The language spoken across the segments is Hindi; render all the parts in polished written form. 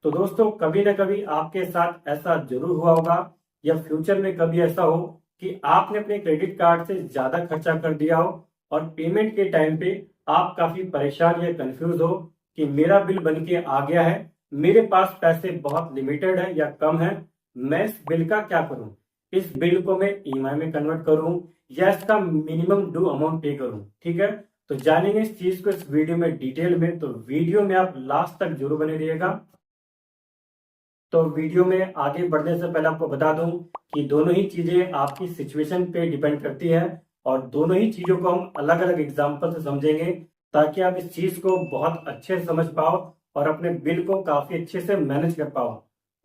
तो दोस्तों कभी ना कभी आपके साथ ऐसा जरूर हुआ होगा या फ्यूचर में कभी ऐसा हो कि आपने अपने क्रेडिट कार्ड से ज्यादा खर्चा कर दिया हो और पेमेंट के टाइम पे आप काफी परेशान या कंफ्यूज हो कि मेरा बिल बन के आ गया है, मेरे पास पैसे बहुत लिमिटेड है या कम है, मैं इस बिल का क्या करूं? इस बिल को मैं ईएमआई में कन्वर्ट करूं या इसका मिनिमम ड्यू अमाउंट पे करूं? ठीक है, तो जानेंगे इस चीज को इस वीडियो में डिटेल में। तो वीडियो में आप लास्ट तक जरूर बने रहिएगा। तो वीडियो में आगे बढ़ने से पहले आपको बता दूं कि दोनों ही चीजें आपकी सिचुएशन पे डिपेंड करती है और दोनों ही चीजों को हम अलग अलग एग्जांपल से समझेंगे ताकि आप इस चीज को बहुत अच्छे से समझ पाओ और अपने बिल को काफी अच्छे से मैनेज कर पाओ।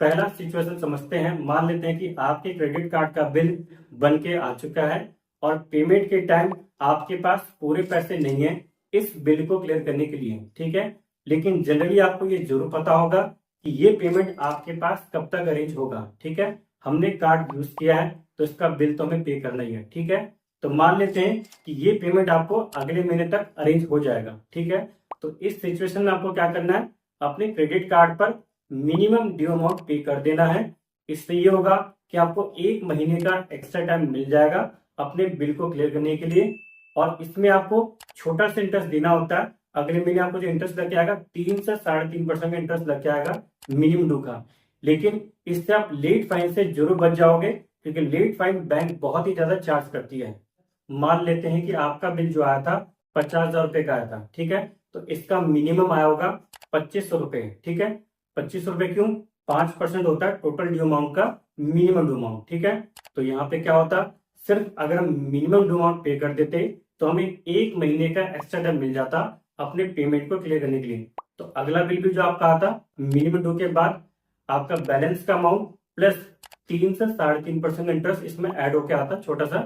पहला सिचुएशन समझते हैं। मान लेते हैं कि आपके क्रेडिट कार्ड का बिल बन के आ चुका है और पेमेंट के टाइम आपके पास पूरे पैसे नहीं है इस बिल को क्लियर करने के लिए। ठीक है, लेकिन जनरली आपको ये जरूर पता होगा कि ये पेमेंट आपके पास कब तक अरेंज होगा। ठीक है, हमने कार्ड यूज किया है तो इसका बिल तो हमें पे करना ही है। ठीक है, तो मान लेते हैं कि ये पेमेंट आपको अगले महीने तक अरेंज हो जाएगा। ठीक है, तो इस सिचुएशन में आपको क्या करना है, अपने क्रेडिट कार्ड पर मिनिमम ड्यू अमाउंट पे कर देना है। इससे ये होगा कि आपको एक महीने का एक्स्ट्रा टाइम मिल जाएगा अपने बिल को क्लियर करने के लिए। और इसमें आपको छोटा सा इंटरेस्ट देना होता है। अगले महीने आपको जो इंटरेस्ट लग के आएगा 3 से 3.5% का इंटरेस्ट लग के आएगा मिनिमम ड्यू का। लेकिन इससे आप लेट फाइन से जरूर बच जाओगे क्योंकि लेट फाइन बैंक बहुत ही ज्यादा चार्ज करती है। मान लेते हैं कि आपका बिल जो आया था 50,000 रुपए का आया था। ठीक है, तो इसका मिनिमम आया होगा 2500 रुपए। ठीक है, 2500 रुपए क्यों? 5% होता है टोटल ड्यू अमाउंट का मिनिमम ड्यू अमाउंट। ठीक है, तो यहाँ पे क्या होता, सिर्फ अगर हम मिनिमम ड्यू अमाउंट पे कर देते तो हमें एक महीने का एक्स्ट्रा टाइम मिल जाता अपने पेमेंट को क्लियर करने के लिए। तो अगला बिल भी जो आपका आता मिनिमम ड्यू के बाद आपका बैलेंस का अमाउंट प्लस 3 से 3.5% इंटरेस्ट इसमें ऐड होके आता छोटा सा।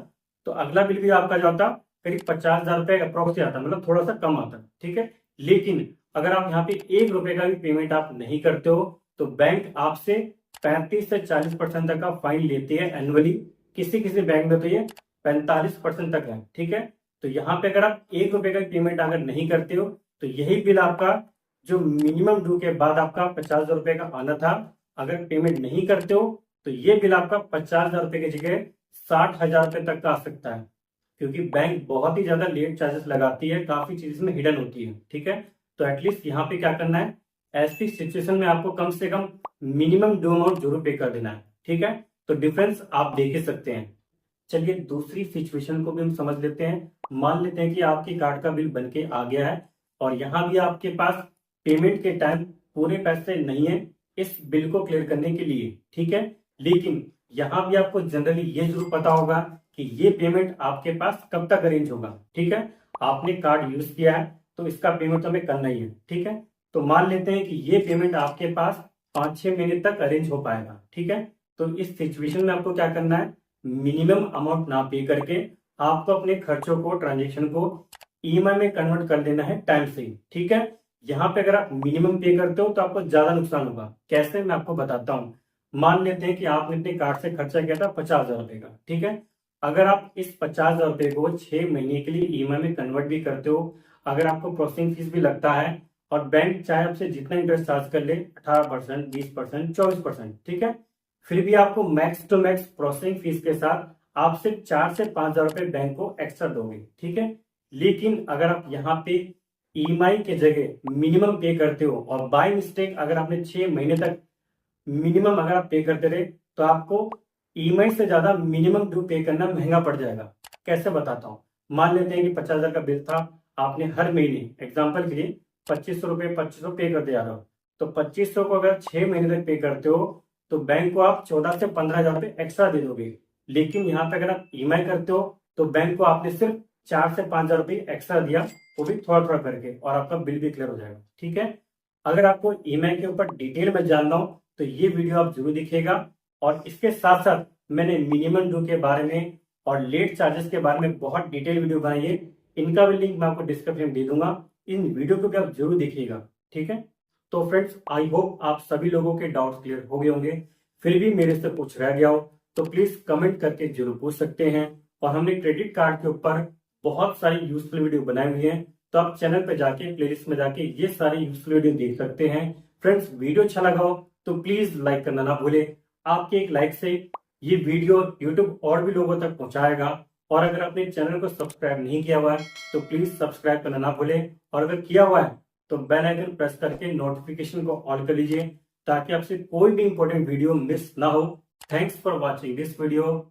तो अगला बिल भी आपका जो आता करीब 50,000 रुपए अप्रोक्स आता, मतलब थोड़ा सा कम आता। ठीक है, लेकिन अगर आप यहाँ पे 1 रुपए का भी पेमेंट आप नहीं करते हो तो बैंक आपसे 35 से 40% तक का फाइन लेती है एनुअली। किसी किसी बैंक में तो ये 45% तक है। ठीक है, तो यहाँ पे अगर आप 1 रुपए का पेमेंट अगर नहीं करते हो तो यही बिल आपका जो मिनिमम ड्यू के बाद आपका 50,000 रुपए का आना था, अगर पेमेंट नहीं करते हो तो ये बिल आपका 50,000 रुपए की जगह 60,000 रुपए तक का आ सकता है क्योंकि बैंक बहुत ही ज्यादा लेट चार्जेस लगाती है, काफी चीज इसमें हिडन होती है। ठीक है, तो एटलीस्ट यहाँ पे क्या करना है, ऐसी सिचुएशन में आपको कम से कम मिनिमम ड्यू अमाउंट जरूर पे कर देना है। ठीक है, तो डिफरेंस आप देख ही सकते हैं। चलिए दूसरी सिचुएशन को भी हम समझ लेते हैं। मान लेते हैं कि आपकी कार्ड का बिल बन के आ गया है और यहाँ भी आपके पास पेमेंट के टाइम पूरे पैसे नहीं है इस बिल को क्लियर करने के लिए। ठीक है, लेकिन यहाँ भी आपको जनरली ये जरूर पता होगा कि ये पेमेंट आपके पास कब तक अरेंज होगा। ठीक है, आपने कार्ड यूज किया है तो इसका पेमेंट हमें करना ही है। ठीक है, तो मान लेते हैं कि ये पेमेंट आपके पास 5-6 महीने तक अरेंज हो पाएगा। ठीक है, तो इस सिचुएशन में आपको क्या करना है, मिनिमम अमाउंट ना पे करके आपको अपने खर्चों को, ट्रांजेक्शन को ईएमआई में कन्वर्ट कर देना है टाइम से। ठीक है, यहाँ पे अगर आप मिनिमम पे करते हो तो आपको ज्यादा नुकसान होगा। कैसे, मैं आपको बताता हूँ। मान लेते हैं कि आपने अपने कार्ड से खर्चा किया था 50,000 रुपए का। ठीक है, अगर आप इस 50,000 रुपए को 6 महीने के लिए ईएमआई में कन्वर्ट भी करते हो, अगर आपको प्रोसेसिंग फीस भी लगता है और बैंक चाहे आपसे जितना इंटरेस्ट चार्ज कर ले 18%, 20%, 24%, ठीक है, फिर भी आपको max to max processing fees के साथ आप सिर्फ 4 से 5 हजार रुपए बैंक को एक्स्ट्रा दोगे। ठीक है, लेकिन अगर आप यहाँ पे ईएमआई के जगह मिनिमम पे करते हो और बाय मिस्टेक अगर आपने 6 महीने तक मिनिमम अगर आप पे करते रहे तो आपको ईएमआई से ज्यादा मिनिमम ड्यू पे करना महंगा पड़ जाएगा। कैसे बताता हूँ। मान लेते हैं कि 50,000 का बिल था, आपने हर महीने एग्जाम्पल के लिए 2500 पे कर दिया रहा हो, तो 2500 को अगर 6 महीने तक पे करते हो तो बैंक को आप 14 से 15 हजार रुपए एक्स्ट्रा दे दोगे। लेकिन यहाँ पे अगर आप ईएमआई करते हो तो बैंक को आपने सिर्फ 4 से 5 हजार रुपए एक्स्ट्रा दिया, वो भी थोड़ा थोड़ा करके, और आपका बिल भी क्लियर हो जाएगा। ठीक है, अगर आपको ईएमआई के ऊपर डिटेल में जानना हो तो ये वीडियो आप जरूर देखिएगा। और इसके साथ साथ मैंने मिनिमम ड्यू के बारे में और लेट चार्जेस के बारे में बहुत डिटेल वीडियो बनाई है, इनका भी लिंक मैं आपको डिस्क्रिप्शन में दे दूंगा। इन वीडियो को भी आप जरूर देखिएगा। ठीक है, तो फ्रेंड्स आई होप आप सभी लोगों के डाउट्स क्लियर हो गए होंगे। फिर भी मेरे से कुछ रह गया हो तो प्लीज कमेंट करके जरूर पूछ सकते हैं। और हमने क्रेडिट कार्ड के ऊपर बहुत सारी यूजफुल वीडियो बनाई हुई है, तो आप चैनल पे जाके प्लेलिस्ट में जाके ये सारी यूजफुल वीडियो देख सकते हैं। फ्रेंड्स, वीडियो अच्छा लगा हो तो प्लीज लाइक करना ना भूले। आपके एक लाइक से ये वीडियो यूट्यूब और भी लोगों तक पहुंचाएगा। और अगर आपने चैनल को सब्सक्राइब नहीं किया हुआ है तो प्लीज सब्सक्राइब करना ना भूले, और अगर किया हुआ है तो बेल आइकन प्रेस करके नोटिफिकेशन को ऑल कर लीजिए ताकि आपसे कोई भी इंपॉर्टेंट वीडियो मिस ना हो। Thanks for watching this video.